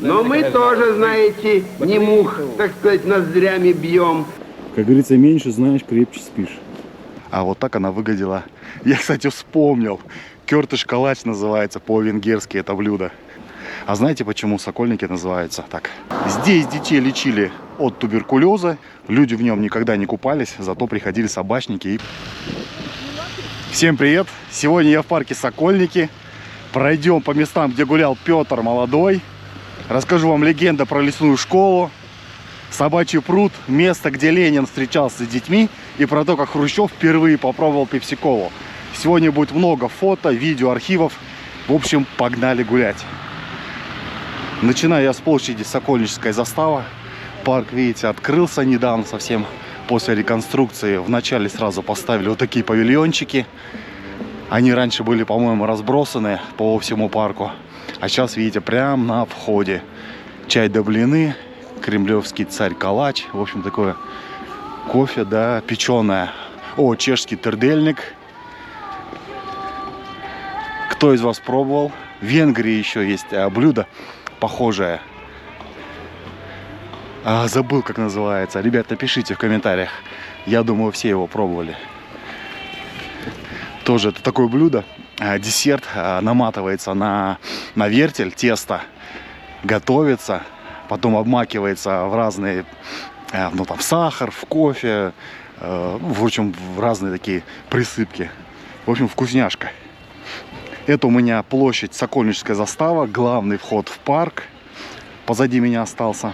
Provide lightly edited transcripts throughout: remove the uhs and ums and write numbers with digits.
Но мы тоже, знаете, не мух, так сказать, ноздрями бьем. Как говорится, меньше знаешь, крепче спишь. А вот так она выглядела. Я, кстати, вспомнил. Кёртыш-калач называется по-венгерски это блюдо. А знаете, почему сокольники называются так? Здесь детей лечили от туберкулеза. Люди в нем никогда не купались, зато приходили собачники. Всем привет! Сегодня я в парке Сокольники. Пройдем по местам, где гулял Петр Молодой. Расскажу вам легенду про лесную школу, собачий пруд, место, где Ленин встречался с детьми, и про то, как Хрущев впервые попробовал пепси-колу. Сегодня будет много фото, видео, архивов. В общем, погнали гулять. Начинаю я с площади Сокольническая застава. Парк, видите, открылся недавно совсем после реконструкции. Вначале сразу поставили вот такие павильончики. Они раньше были, по-моему, разбросаны по всему парку. А сейчас, видите, прямо на входе. Чай да блины, кремлевский царь-калач. В общем, такое кофе, да, печеное. О, чешский тердельник. Кто из вас пробовал? В Венгрии еще есть блюдо похожее. Забыл, как называется. Ребят, напишите в комментариях. Я думаю, все его пробовали. Тоже это такое блюдо. Десерт наматывается на вертель, тесто готовится, потом обмакивается в разные, ну там, сахар, в кофе, в общем, в разные такие присыпки. В общем, вкусняшка. Это у меня площадь Сокольническая застава, главный вход в парк. Позади меня остался.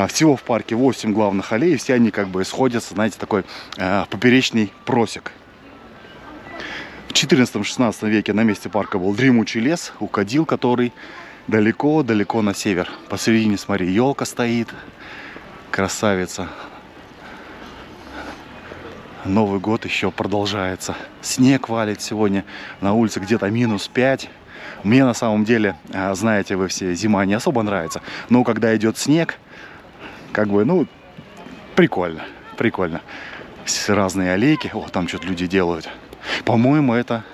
Всего в парке 8 главных аллей, все они как бы сходятся, знаете, такой поперечный просек. В 14-16 веке на месте парка был дремучий лес, уходил который далеко-далеко на север. Посередине, смотри, елка стоит, красавица. Новый год еще продолжается. Снег валит сегодня. На улице где-то -5. Мне на самом деле, знаете вы все, зима не особо нравится. Но когда идет снег, как бы, ну, прикольно. Прикольно. Разные аллейки. О, там что-то люди делают. По-моему, это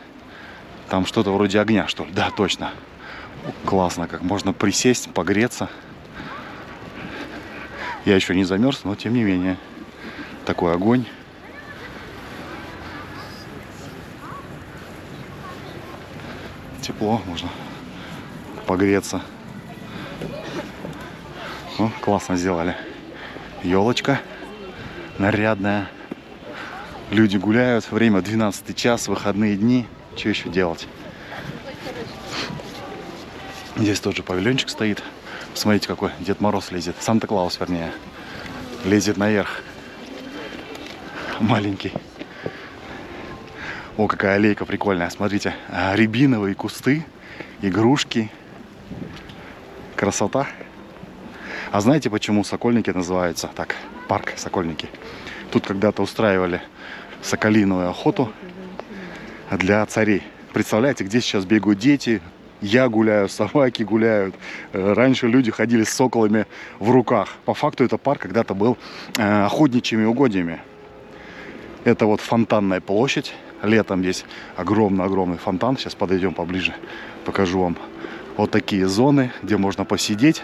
там что-то вроде огня, что ли. Да, точно. Классно, как можно присесть, погреться. Я еще не замерз, но тем не менее. Такой огонь. Тепло, можно погреться. Ну, классно сделали. Елочка нарядная. Люди гуляют. Время 12 час, выходные дни. Что еще делать? Здесь тоже павильончик стоит. Смотрите, какой Дед Мороз лезет. Санта-Клаус, вернее. Лезет наверх. Маленький. О, какая аллейка прикольная. Смотрите, рябиновые кусты, игрушки. Красота. А знаете, почему Сокольники называются так? Парк Сокольники. Тут когда-то устраивали соколиную охоту для царей. Представляете, где сейчас бегают дети? Я гуляю, собаки гуляют. Раньше люди ходили с соколами в руках. По факту это парк когда-то был охотничьими угодьями. Это вот Фонтанная площадь. Летом здесь огромный-огромный фонтан. Сейчас подойдем поближе, покажу вам. Вот такие зоны, где можно посидеть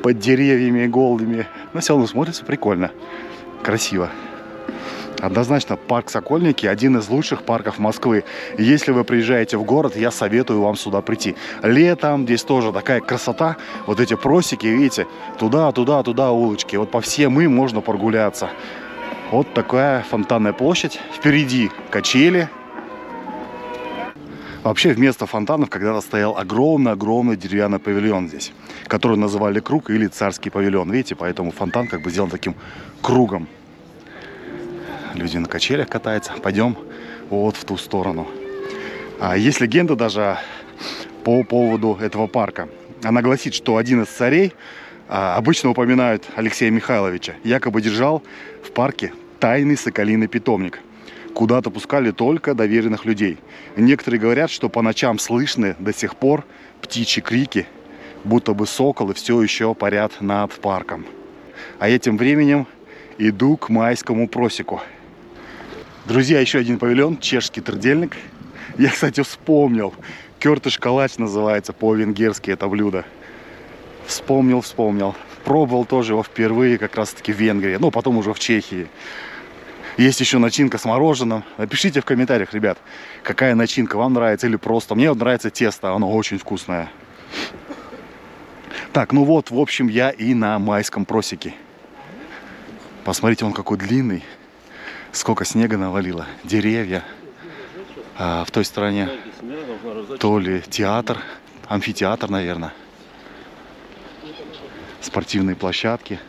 под деревьями голыми. Но все равно смотрится прикольно, красиво. Однозначно, парк Сокольники один из лучших парков Москвы. Если вы приезжаете в город, я советую вам сюда прийти. Летом здесь тоже такая красота. Вот эти просеки, видите, туда улочки. Вот по всем им можно прогуляться. Вот такая Фонтанная площадь. Впереди качели. Вообще вместо фонтанов когда-то стоял огромный деревянный павильон здесь, который называли круг или царский павильон. Видите, поэтому фонтан как бы сделан таким кругом. Люди на качелях катаются. Пойдем вот в ту сторону. Есть легенда даже по поводу этого парка. Она гласит, что один из царей, обычно упоминают Алексея Михайловича, якобы держал в парке тайный соколиный питомник, куда допускали только доверенных людей. Некоторые говорят, что по ночам слышны до сих пор птичьи крики, будто бы соколы все еще парят над парком. А я тем временем иду к майскому просеку. Друзья, еще один павильон, чешский тердельник. Я, кстати, вспомнил. Кёртыш-калач называется по-венгерски это блюдо. Вспомнил. Пробовал тоже его впервые как раз-таки в Венгрии, ну, потом уже в Чехии. Есть еще начинка с мороженым. Напишите в комментариях, ребят, какая начинка вам нравится или просто. Мне вот нравится тесто, оно очень вкусное. Так, ну вот, в общем, я и на майском просеке. Посмотрите, он какой длинный. Сколько снега навалило. Деревья. А в той стороне то ли театр, амфитеатр, наверное. Спортивные площадки.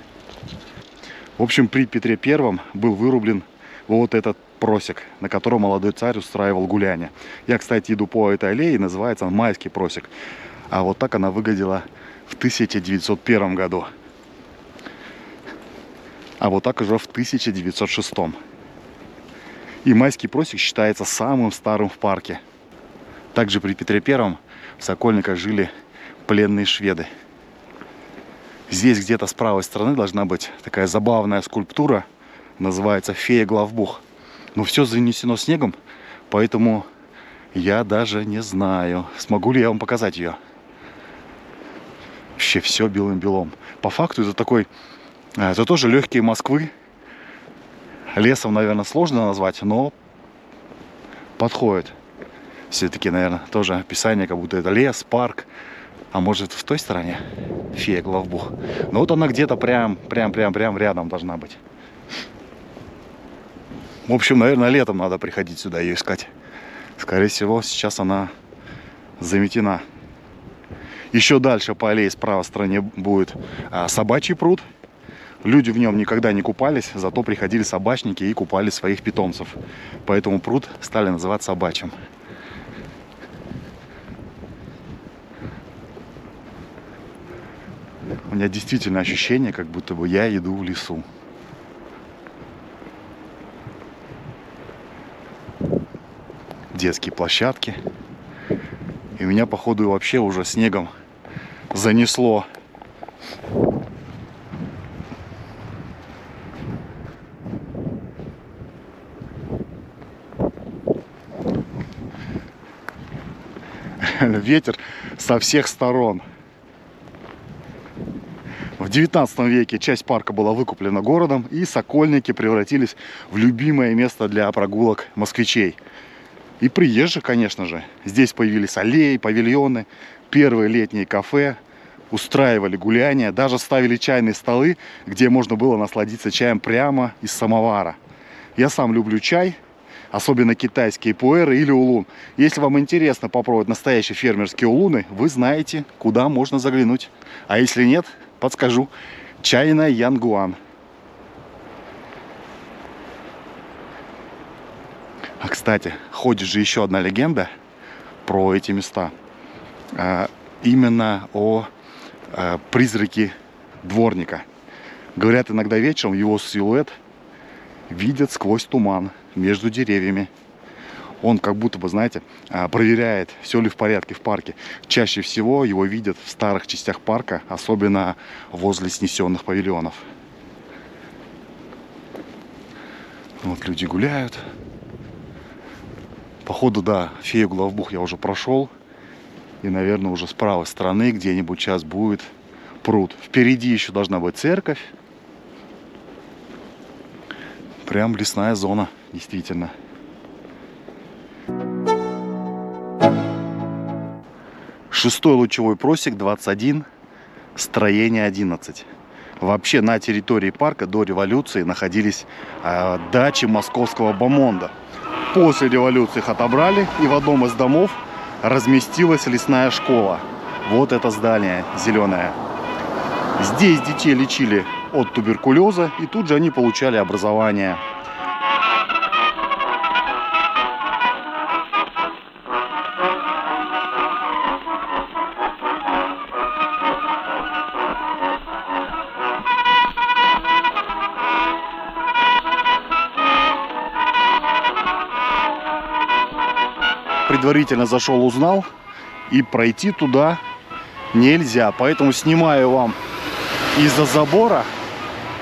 В общем, при Петре Первом был вырублен вот этот просек, на котором молодой царь устраивал гуляние. Я, кстати, иду по этой аллее, называется он Майский просек. А вот так она выглядела в 1901 году. А вот так уже в 1906. И Майский просек считается самым старым в парке. Также при Петре Первом в Сокольниках жили пленные шведы. Здесь где-то с правой стороны должна быть такая забавная скульптура. Называется «Фея Главбух». Но все занесено снегом, поэтому я даже не знаю, смогу ли я вам показать ее. Вообще все белым-белом. По факту это такой... Это тоже легкие Москвы. Лесом, наверное, сложно назвать, но подходит. Все-таки, наверное, тоже описание, как будто это лес, парк. А может, в той стороне Фея Главбух. Но вот она где-то прям рядом должна быть. В общем, наверное, летом надо приходить сюда ее искать. Скорее всего, сейчас она заметена. Еще дальше по аллее с правой стороны будет собачий пруд. Люди в нем никогда не купались, зато приходили собачники и купали своих питомцев. Поэтому пруд стали называть собачьим. У меня действительно ощущение, как будто бы я иду в лесу. Детские площадки. И меня, походу, вообще уже снегом занесло. Ветер со всех сторон. В 19 веке часть парка была выкуплена городом, и Сокольники превратились в любимое место для прогулок москвичей. И приезжих, конечно же. Здесь появились аллеи, павильоны, первые летние кафе, устраивали гуляния, даже ставили чайные столы, где можно было насладиться чаем прямо из самовара. Я сам люблю чай, особенно китайские пуэры или улун. Если вам интересно попробовать настоящие фермерские улуны, вы знаете, куда можно заглянуть. А если нет, подскажу. Чайная Янгуан. А, кстати, ходит же еще одна легенда про эти места. Именно о призраке дворника. Говорят, иногда вечером его силуэт видят сквозь туман между деревьями. Он как будто бы, знаете, проверяет, все ли в порядке в парке. Чаще всего его видят в старых частях парка, особенно возле снесенных павильонов. Вот люди гуляют. Походу, да, Фею Главбух я уже прошел. И, наверное, уже с правой стороны где-нибудь сейчас будет пруд. Впереди еще должна быть церковь. Прям лесная зона, действительно. Шестой лучевой просек, 21, строение 11. Вообще на территории парка до революции находились дачи московского бомонда. После революции их отобрали, и в одном из домов разместилась лесная школа. Вот это здание зеленое. Здесь детей лечили от туберкулеза, и тут же они получали образование. Предварительно зашел, узнал, и пройти туда нельзя. Поэтому снимаю вам из-за забора.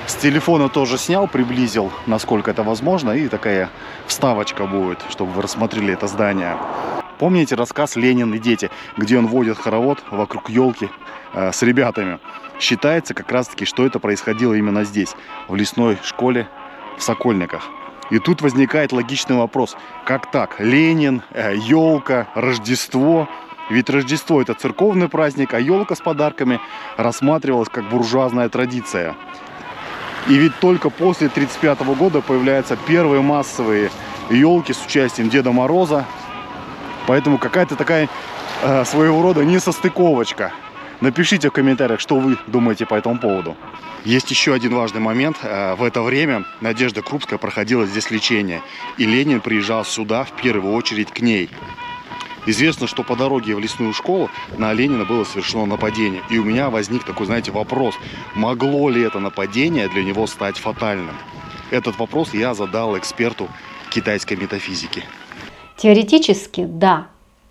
С телефона тоже снял, приблизил, насколько это возможно. И такая вставочка будет, чтобы вы рассмотрели это здание. Помните рассказ «Ленин и дети», где он водит хоровод вокруг елки с ребятами? Считается как раз-таки, что это происходило именно здесь, в лесной школе в Сокольниках. И тут возникает логичный вопрос. Как так? Ленин, елка, Рождество. Ведь Рождество – это церковный праздник, а елка с подарками рассматривалась как буржуазная традиция. И ведь только после 1935 года появляются первые массовые елки с участием Деда Мороза. Поэтому какая-то такая своего рода несостыковочка. Напишите в комментариях, что вы думаете по этому поводу. Есть еще один важный момент. В это время Надежда Крупская проходила здесь лечение. И Ленин приезжал сюда в первую очередь к ней. Известно, что по дороге в лесную школу на Ленина было совершено нападение. И у меня возник такой, знаете, вопрос. Могло ли это нападение для него стать фатальным? Этот вопрос я задал эксперту китайской метафизики. Теоретически, да,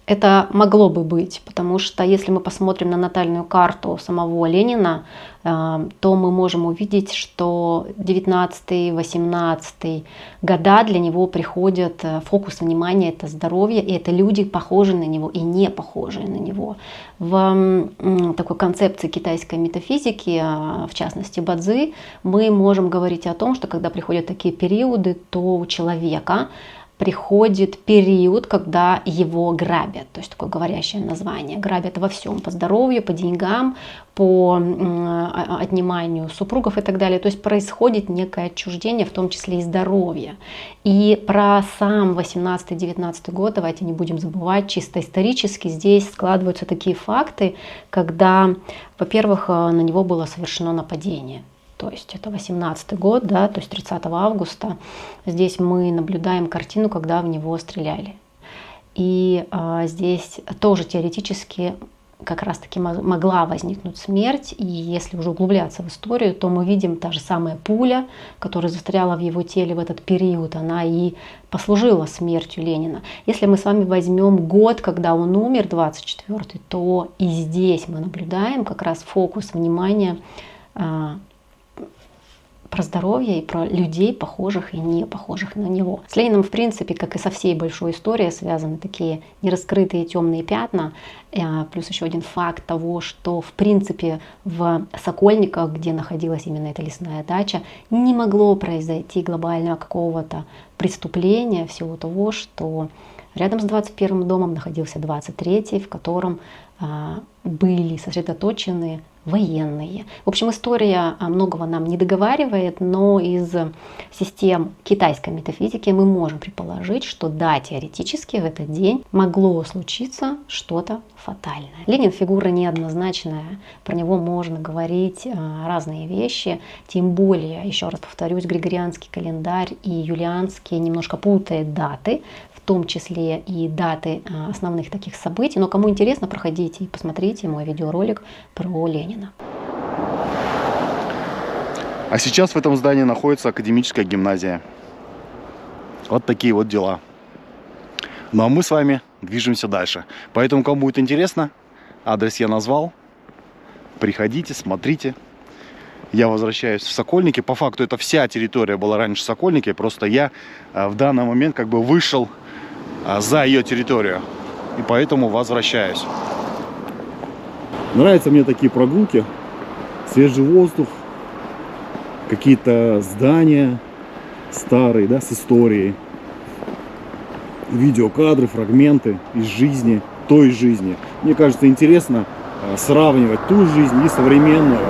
это могло бы быть, потому что если мы посмотрим на натальную карту самого Ленина, то мы можем увидеть, что 19-18 года для него приходят, фокус внимания — это здоровье, и это люди, похожие на него и не похожие на него. В такой концепции китайской метафизики, в частности Бадзи, мы можем говорить о том, что когда приходят такие периоды, то у человека приходит период, когда его грабят. То есть такое говорящее название. Грабят во всем. По здоровью, по деньгам, по отниманию супругов и так далее. То есть происходит некое отчуждение, в том числе и здоровья. И про сам 18-19 год, давайте не будем забывать, чисто исторически здесь складываются такие факты, когда, во-первых, на него было совершено нападение. То есть это 18-й год, да, то есть 30 августа. Здесь мы наблюдаем картину, когда в него стреляли. И здесь тоже теоретически как раз-таки могла возникнуть смерть. И если уже углубляться в историю, то мы видим та же самая пуля, которая застряла в его теле в этот период, она и послужила смертью Ленина. Если мы с вами возьмем год, когда он умер, 24-й, то и здесь мы наблюдаем как раз фокус внимания про здоровье и про людей, похожих и не похожих на него. С Лениным, в принципе, как и со всей большой историей, связаны такие нераскрытые темные пятна. Плюс еще один факт того, что, в принципе, в Сокольниках, где находилась именно эта лесная дача, не могло произойти глобального какого-то преступления, всего того, что рядом с 21-м домом находился 23-й, в котором были сосредоточены военные. В общем, история многого нам не договаривает, но из систем китайской метафизики мы можем предположить, что да, теоретически в этот день могло случиться что-то фатальное. Ленин фигура неоднозначная, про него можно говорить разные вещи, тем более, еще раз повторюсь, григорианский календарь и юлианский немножко путает даты, в том числе и даты основных таких событий. Но кому интересно, проходите и посмотрите мой видеоролик про Ленина. А сейчас в этом здании находится академическая гимназия. Вот такие вот дела. Ну а мы с вами движемся дальше. Поэтому, кому будет интересно, адрес я назвал. Приходите, смотрите. Я возвращаюсь в Сокольники. По факту это вся территория была раньше Сокольники. Просто я в данный момент как бы вышел за ее территорию. И поэтому возвращаюсь. Нравятся мне такие прогулки. Свежий воздух. Какие-то здания старые, да, с историей. Видеокадры, фрагменты из жизни, той жизни. Мне кажется, интересно сравнивать ту жизнь и современную.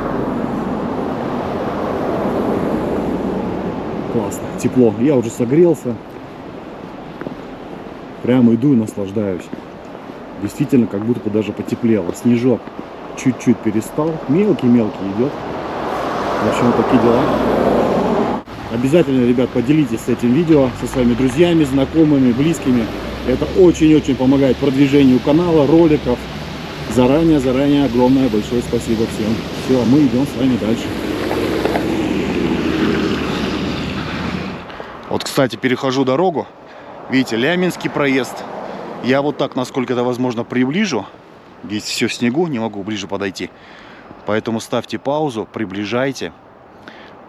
Классно, тепло. Я уже согрелся. Прямо иду и наслаждаюсь. Действительно, как будто бы даже потеплело. Снежок чуть-чуть перестал. Мелкий-мелкий идет. В общем, вот такие дела. Обязательно, ребят, поделитесь этим видео со своими друзьями, знакомыми, близкими. Это очень-очень помогает продвижению канала, роликов. Заранее огромное большое спасибо всем. Все, мы идем с вами дальше. Вот, кстати, перехожу дорогу. Видите, Ляминский проезд. Я вот так, насколько это возможно, приближу. Здесь все в снегу, не могу ближе подойти. Поэтому ставьте паузу, приближайте.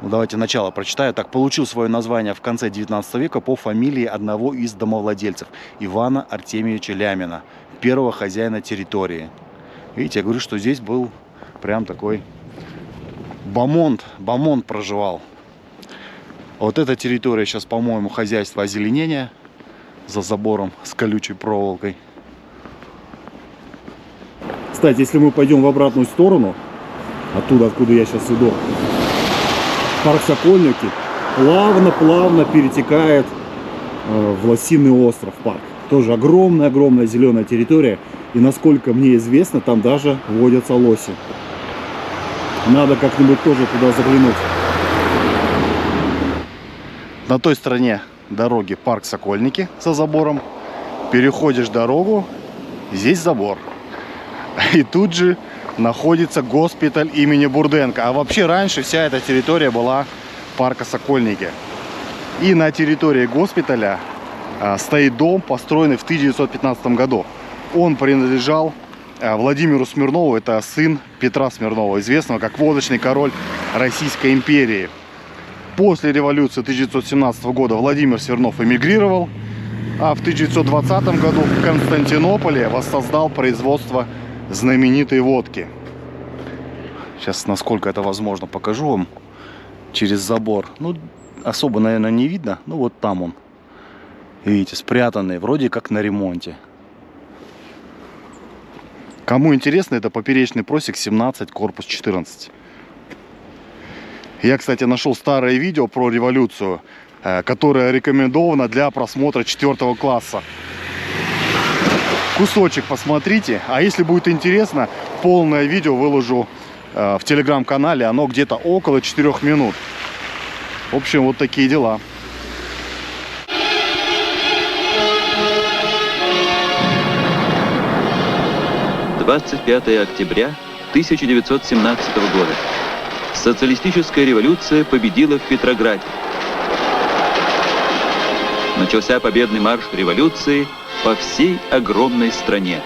Ну, давайте начало прочитаю. Так, получил свое название в конце 19 века по фамилии одного из домовладельцев, Ивана Артемьевича Лямина, первого хозяина территории. Видите, я говорю, что здесь был прям такой бомонд проживал. Вот эта территория сейчас, по-моему, хозяйство озеленения за забором с колючей проволокой. Кстати, если мы пойдем в обратную сторону, оттуда, откуда я сейчас иду, парк Сокольники плавно перетекает в Лосиный остров парк. Тоже огромная зеленая территория. И насколько мне известно, там даже водятся лоси. Надо как-нибудь тоже туда заглянуть. На той стороне дороги парк Сокольники за забором. Переходишь дорогу, здесь забор. И тут же находится госпиталь имени Бурденко. А вообще раньше вся эта территория была парка Сокольники. И на территории госпиталя стоит дом, построенный в 1915 году. Он принадлежал Владимиру Смирнову, это сын Петра Смирнова, известного как водочный король Российской империи. После революции 1917 года Владимир Смирнов эмигрировал, а в 1920 году в Константинополе воссоздал производство знаменитой водки. Сейчас, насколько это возможно, покажу вам через забор. Ну, особо, наверное, не видно. Ну, вот там он. Видите, спрятанный, вроде как на ремонте. Кому интересно, это поперечный просек 17, корпус 14. Я, кстати, нашел старое видео про революцию, которое рекомендовано для просмотра 4 класса. Кусочек посмотрите. А если будет интересно, полное видео выложу в телеграм-канале. Оно где-то около 4 минут. В общем, вот такие дела. — 25 октября 1917 года. Социалистическая революция победила в Петрограде. Начался победный марш революции по всей огромной стране.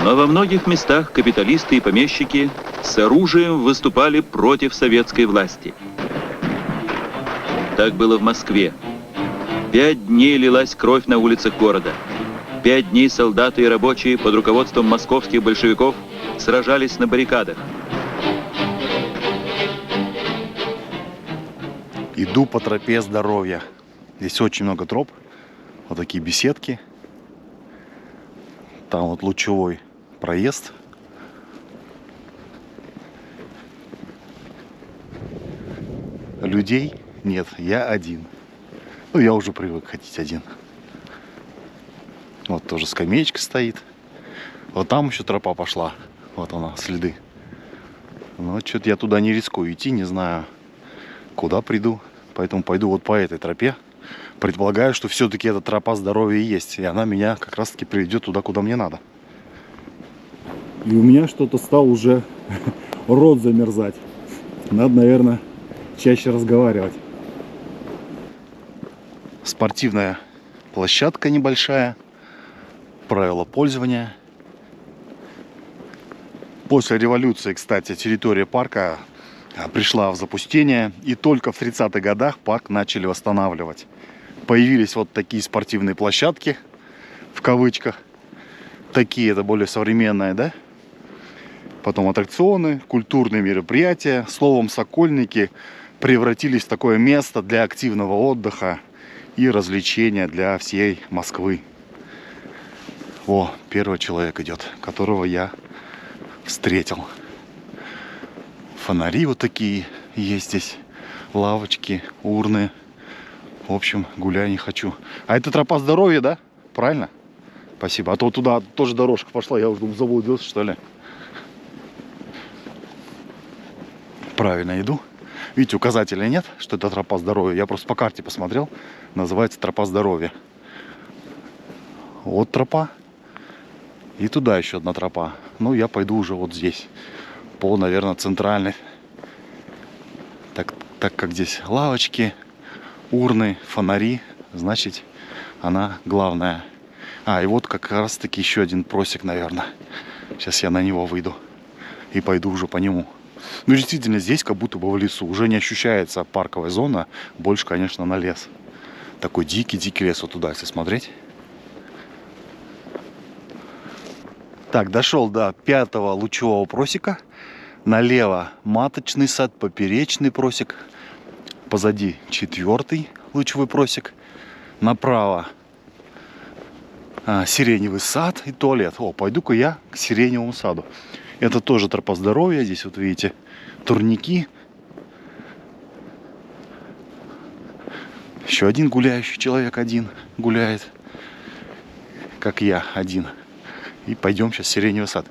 Но во многих местах капиталисты и помещики с оружием выступали против советской власти. Так было в Москве. 5 дней лилась кровь на улицах города. 5 дней солдаты и рабочие под руководством московских большевиков сражались на баррикадах. Иду по тропе здоровья. Здесь очень много троп. Вот такие беседки. Там вот лучевой проезд. Людей нет, я один. Ну, я уже привык ходить один. Вот тоже скамеечка стоит. Вот там еще тропа пошла. Вот она, следы. Но что-то я туда не рискую идти, не знаю, куда приду. Поэтому пойду вот по этой тропе. Предполагаю, что все-таки эта тропа здоровья есть. И она меня как раз-таки приведет туда, куда мне надо. И у меня что-то стал уже рот замерзать. Надо, наверное, чаще разговаривать. Спортивная площадка небольшая. Правила пользования. После революции, кстати, территория парка пришла в запустение. И только в 30-х годах парк начали восстанавливать. Появились вот такие спортивные площадки, в кавычках. Такие, это более современные, да? Потом аттракционы, культурные мероприятия. Словом, Сокольники превратились в такое место для активного отдыха и развлечения для всей Москвы. О, первый человек идет, которого я встретил. Фонари вот такие есть здесь, лавочки, урны. В общем, гуляй не хочу. А это тропа здоровья, да? Правильно? Спасибо. А то туда тоже дорожка пошла, я уже заблудился, что ли. Правильно иду. Видите, указателя нет, что это тропа здоровья. Я просто по карте посмотрел. Называется тропа здоровья. Вот тропа. И туда еще одна тропа. Ну, я пойду уже вот здесь. По, наверное, центральной. Так как здесь лавочки, урны, фонари, значит, она главная. А, и вот как раз таки еще один просек, наверное. Сейчас я на него выйду. И пойду уже по нему. Ну, действительно, здесь как будто бы в лесу. Уже не ощущается парковая зона. Больше, конечно, на лес. Такой дикий-дикий лес вот туда, если смотреть. Так, дошел до 5-го лучевого просека. Налево маточный сад, поперечный просек. Позади 4-й лучевой просек. Направо сиреневый сад и туалет. О, пойду-ка я к сиреневому саду. Это тоже тропа здоровья. Здесь вот видите турники. Еще один гуляющий человек, один гуляет. Как я, один. И пойдем сейчас в сиреневый сад.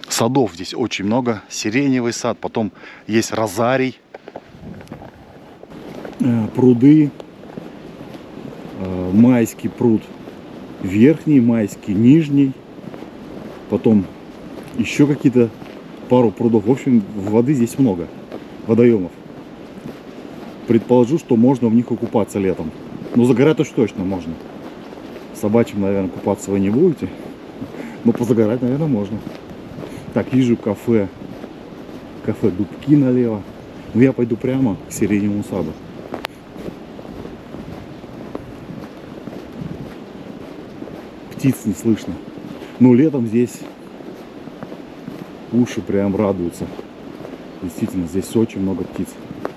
Садов здесь очень много. Сиреневый сад, потом есть розарий. Пруды. Майский пруд. Верхний, майский, нижний. Потом еще какие-то пару прудов. В общем, воды здесь много. Водоемов. Предположу, что можно в них и купаться летом. Но загорать уж точно можно. Собачьим, наверное, купаться вы не будете. Но позагорать, наверное, можно. Так, вижу кафе. Кафе Дубки налево. Но я пойду прямо к сиреневому саду. Птиц не слышно. Но летом здесь уши прям радуются. Действительно, здесь очень много птиц.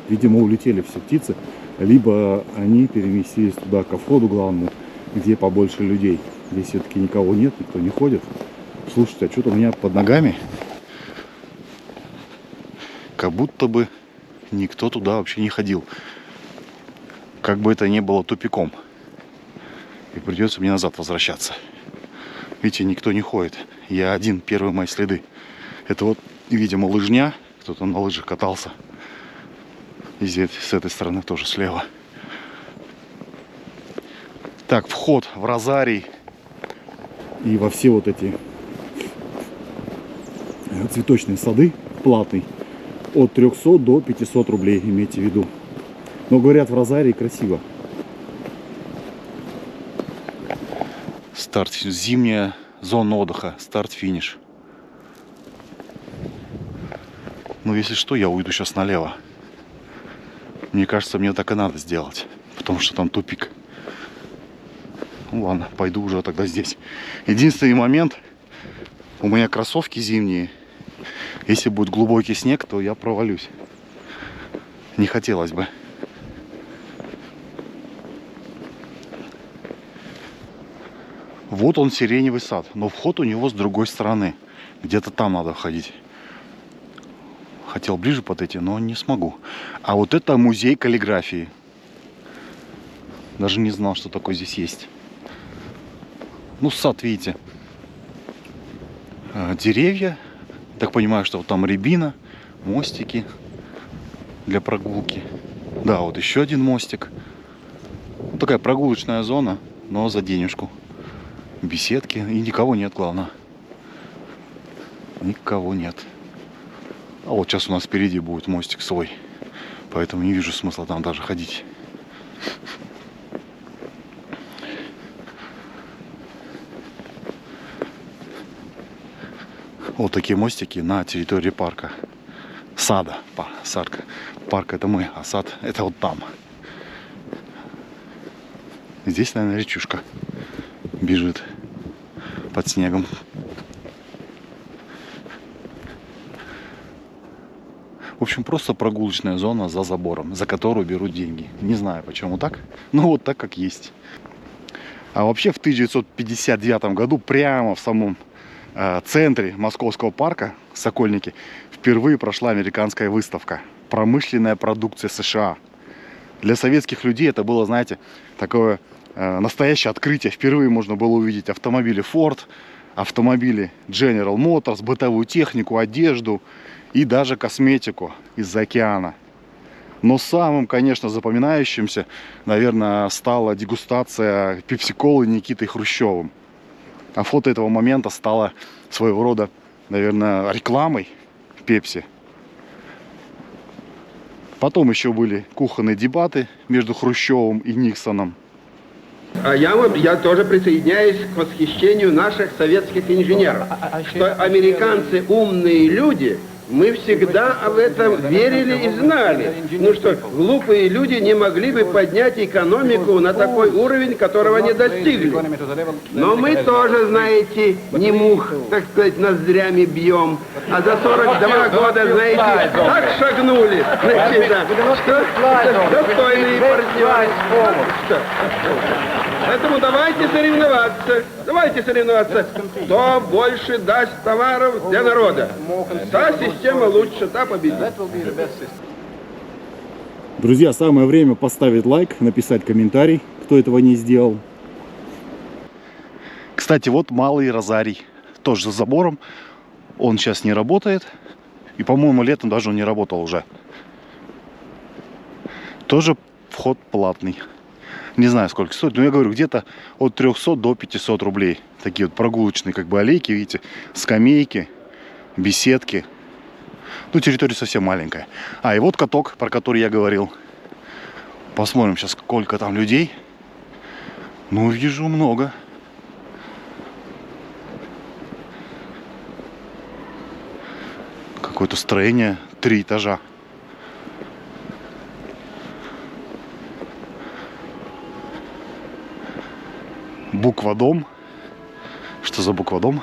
Видимо, улетели все птицы. Либо они переместились туда, ко входу главному, где побольше людей. Здесь все-таки никого нет, никто не ходит. Слушайте, а что-то у меня под ногами как будто бы никто туда вообще не ходил. Как бы это ни было тупиком. И придется мне назад возвращаться. Видите, никто не ходит. Я один, первые мои следы. Это вот, видимо, лыжня. Кто-то на лыжах катался. И здесь, с этой стороны тоже слева. Так, вход в розарий. И во все вот эти цветочные сады платный. От 300 до 500 рублей, имейте в виду. Но говорят, в розарии красиво. Старт, зимняя зона отдыха, старт-финиш. Ну, если что, я уйду сейчас налево. Мне кажется, мне так и надо сделать, потому что там тупик. Ну ладно, пойду уже тогда здесь. Единственный момент, у меня кроссовки зимние. Если будет глубокий снег, то я провалюсь. Не хотелось бы. Вот он, сиреневый сад, но вход у него с другой стороны. Где-то там надо ходить. Хотел ближе подойти, но не смогу. А вот это музей каллиграфии. Даже не знал, что такое здесь есть. Ну, сад, видите. Деревья. Так понимаю, что вот там рябина, мостики для прогулки. Да, вот еще один мостик. Вот такая прогулочная зона, но за денежку. Беседки. И никого нет, главное. Никого нет. А вот сейчас у нас впереди будет мостик свой. Поэтому не вижу смысла там даже ходить. Вот такие мостики на территории парка. Сада. Парк это мы, а сад это вот там. Здесь, наверное, речушка бежит под снегом. В общем, просто прогулочная зона за забором, за которую берут деньги. Не знаю, почему так, но вот так, как есть. А вообще в 1959 году прямо в самом центре Московского парка Сокольники впервые прошла американская выставка «Промышленная продукция США». Для советских людей это было, знаете, такое настоящее открытие. Впервые можно было увидеть автомобили Ford, автомобили General Motors, бытовую технику, одежду и даже косметику из-за океана. Но самым, конечно, запоминающимся, наверное, стала дегустация пепси-колы Никитой Хрущевым. А фото этого момента стало своего рода, наверное, рекламой Пепси. Потом еще были кухонные дебаты между Хрущевым и Никсоном. Я тоже присоединяюсь к восхищению наших советских инженеров, что американцы умные люди, Мы всегда об этом верили и знали. Ну что, глупые люди не могли бы поднять экономику на такой уровень, которого не достигли. Но мы тоже, знаете, не мух, так сказать, ноздрями бьем. А за 42 года, знаете, так шагнули на себя, что достойные партнеры. Что? Поэтому давайте соревноваться. Давайте соревноваться. Кто больше даст товаров для народа? Та система лучше, та победит. Друзья, самое время поставить лайк, написать комментарий, кто этого не сделал. Кстати, вот Малый Розарий. Тоже за забором. Он сейчас не работает. И, по-моему, летом даже он не работал уже. Тоже вход платный. Не знаю, сколько стоит, но я говорю, где-то от 300 до 500 рублей. Такие вот прогулочные как бы аллейки, видите, скамейки, беседки. Ну, территория совсем маленькая. А, и вот каток, про который я говорил. Посмотрим сейчас, сколько там людей. Ну, вижу много. Какое-то строение, 3 этажа. Буквадом. Что за буквадом?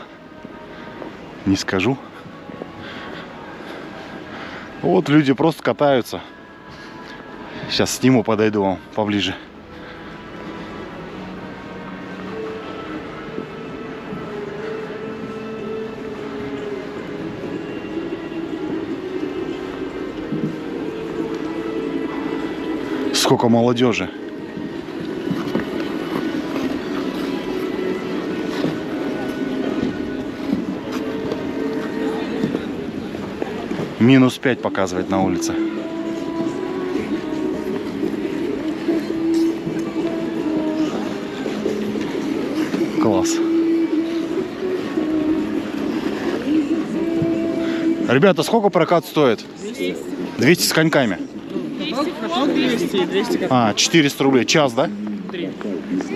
Не скажу. Вот люди просто катаются. Сейчас сниму, подойду вам поближе. Сколько молодежи. Минус 5 показывает на улице. Класс. Ребята, сколько прокат стоит? 200 с коньками. 200, 200. А, 400 рублей. Час, да?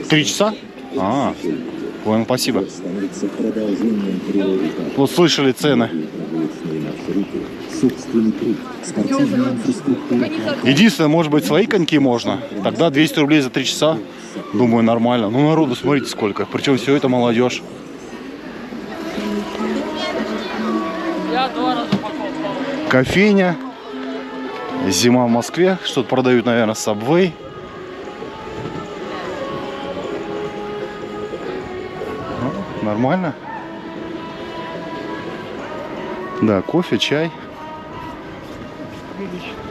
3 часа? А, понял, спасибо. Вот слышали цены. Единственное, может быть, свои коньки можно. Тогда 200 рублей за 3 часа. Думаю, нормально. Ну, народу, смотрите, сколько. Причем все это молодежь. Кофейня. Зима в Москве. Что-то продают, наверное, Subway. Ну, нормально. Да, кофе, чай.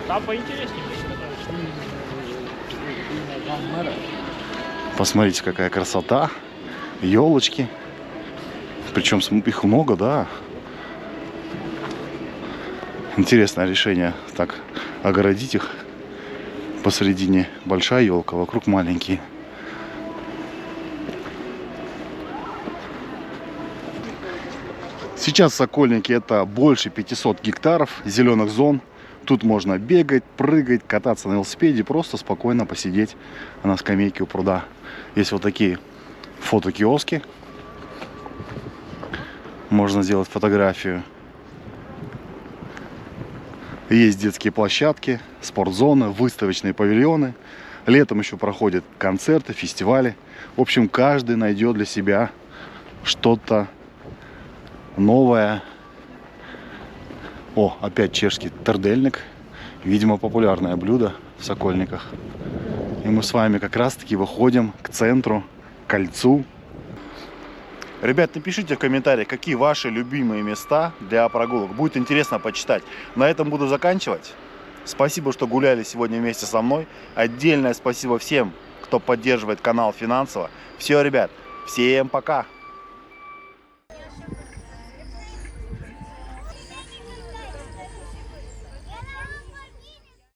Там поинтереснее. Посмотрите, какая красота. Елочки. Причем их много, да. Интересное решение. Так, огородить их. Посередине большая елка, вокруг маленькие. Сейчас Сокольники — это больше 500 гектаров зеленых зон. Тут можно бегать, прыгать, кататься на велосипеде, просто спокойно посидеть на скамейке у пруда. Есть вот такие фотокиоски. Можно сделать фотографию. Есть детские площадки, спортзоны, выставочные павильоны. Летом еще проходят концерты, фестивали. В общем, каждый найдет для себя что-то новое. О, опять чешский тердельник. Видимо, популярное блюдо в Сокольниках. И мы с вами как раз-таки выходим к центру, к кольцу. Ребят, напишите в комментариях, какие ваши любимые места для прогулок. Будет интересно почитать. На этом буду заканчивать. Спасибо, что гуляли сегодня вместе со мной. Отдельное спасибо всем, кто поддерживает канал финансово. Все, ребят, всем пока!